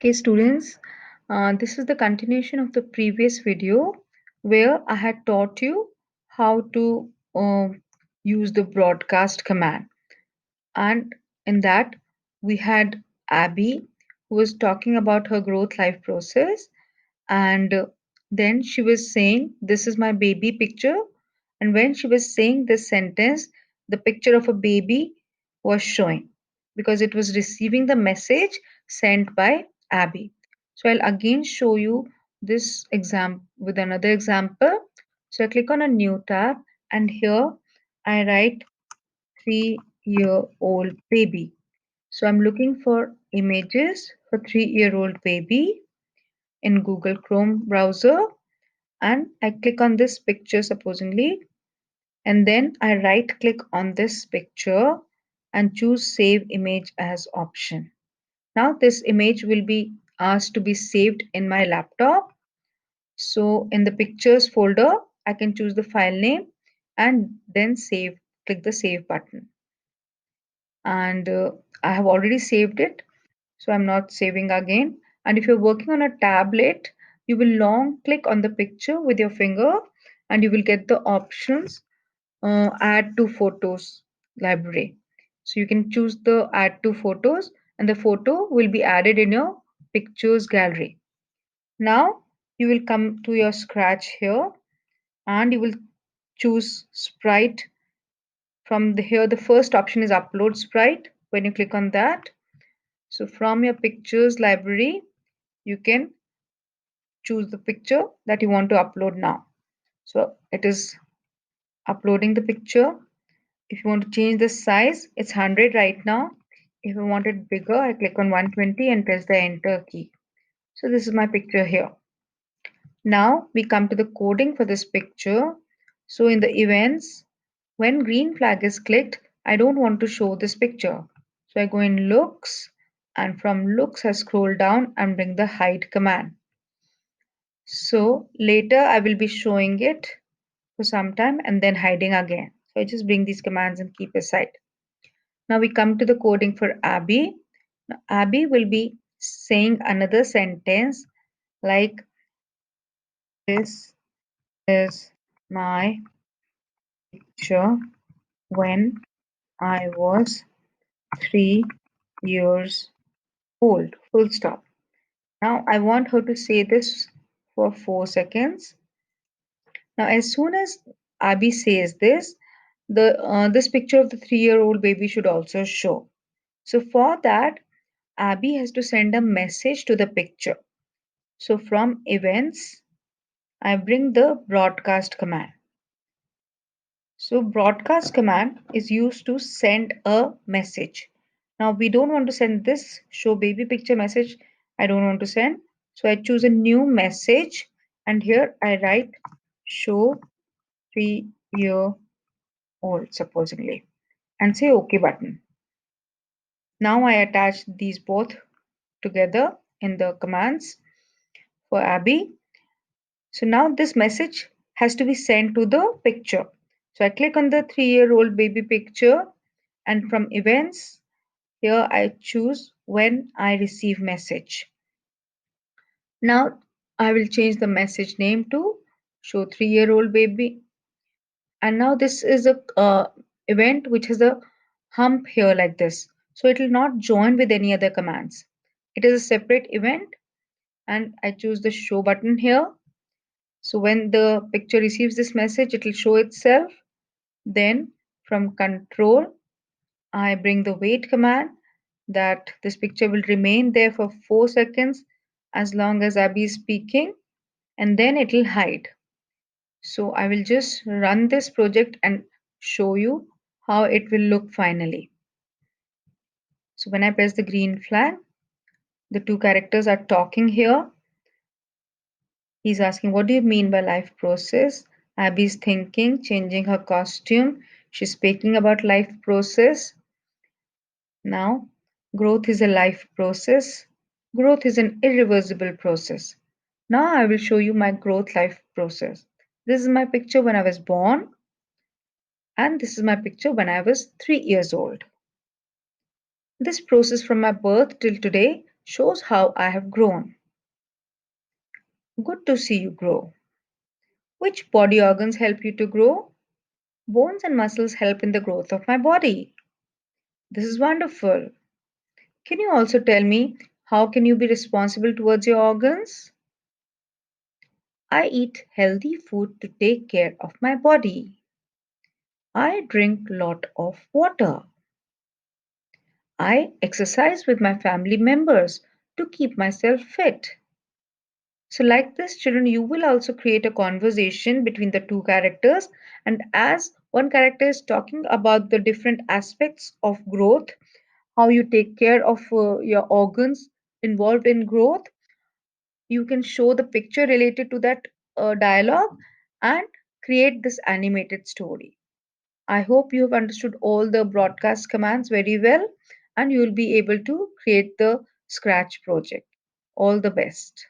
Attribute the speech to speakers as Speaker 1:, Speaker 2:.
Speaker 1: Okay, students, this is the continuation of the previous video where I had taught you how to use the broadcast command. And in that, we had Abby who was talking about her growth life process. And then she was saying, "This is my baby picture." And when she was saying this sentence, the picture of a baby was showing because it was receiving the message sent by Abby. So I'll again show you this example with another example. So I click on a new tab and here I write 3-year-old baby. So I'm looking for images for 3-year-old baby in Google Chrome browser and I click on this picture supposingly and then I right click on this picture and choose save image as option. Now this image will be asked to be saved in my laptop. So in the pictures folder, I can choose the file name and then save, click the save button. And I have already saved it, so I'm not saving again. And if you're working on a tablet, you will long click on the picture with your finger and you will get the options add to photos library. So you can choose the add to photos and the photo will be added in your pictures gallery. Now you will come to your Scratch here and you will choose sprite from here. The first option is upload sprite. When you click on that, so from your pictures library, you can choose the picture that you want to upload now. So it is uploading the picture. If you want to change the size, it's 100 right now. If I want it bigger, I click on 120 and press the enter key. So this is my picture here. Now we come to the coding for this picture. So in the events, when green flag is clicked, I don't want to show this picture. So I go in looks and from looks I scroll down and bring the hide command. So later I will be showing it for some time and then hiding again. So I just bring these commands and keep aside. Now we come to the coding for Abby. Now Abby will be saying another sentence like this is my picture when I was 3 years old. Full stop. Now I want her to say this for 4 seconds. Now as soon as Abby says this, this picture of the 3-year-old baby should also show. So for that, Abby has to send a message to the picture. So from events, I bring the broadcast command. So broadcast command is used to send a message. Now we don't want to send this show baby picture message. I don't want to send. So I choose a new message and here I write show 3-year-old supposedly and say OK button. Now I attach these both together in the commands for Abby. So now this message has to be sent to the picture. So I click on the 3-year-old baby picture and from events, here I choose when I receive message. Now I will change the message name to show 3-year-old baby. And now this is a event which has a hump here like this. So it will not join with any other commands. It is a separate event and I choose the show button here. So when the picture receives this message, it will show itself. Then from control, I bring the wait command that this picture will remain there for 4 seconds as long as Abby is speaking and then it will hide. So I will just run this project and show you how it will look finally. So when I press the green flag, the two characters are talking here. He's asking, what do you mean by life process? Abby's thinking, changing her costume. She's speaking about life process. Now, growth is a life process. Growth is an irreversible process. Now I will show you my growth life process. This is my picture when I was born and this is my picture when I was 3 years old. This process from my birth till today shows how I have grown. Good to see you grow. Which body organs help you to grow? Bones and muscles help in the growth of my body. This is wonderful. Can you also tell me how can you be responsible towards your organs? I eat healthy food to take care of my body. I drink lot of water. I exercise with my family members to keep myself fit. So, like this, children, you will also create a conversation between the two characters. And as one character is talking about the different aspects of growth, how you take care of your organs involved in growth, you can show the picture related to that dialogue and create this animated story. I hope you have understood all the broadcast commands very well and you will be able to create the Scratch project. All the best.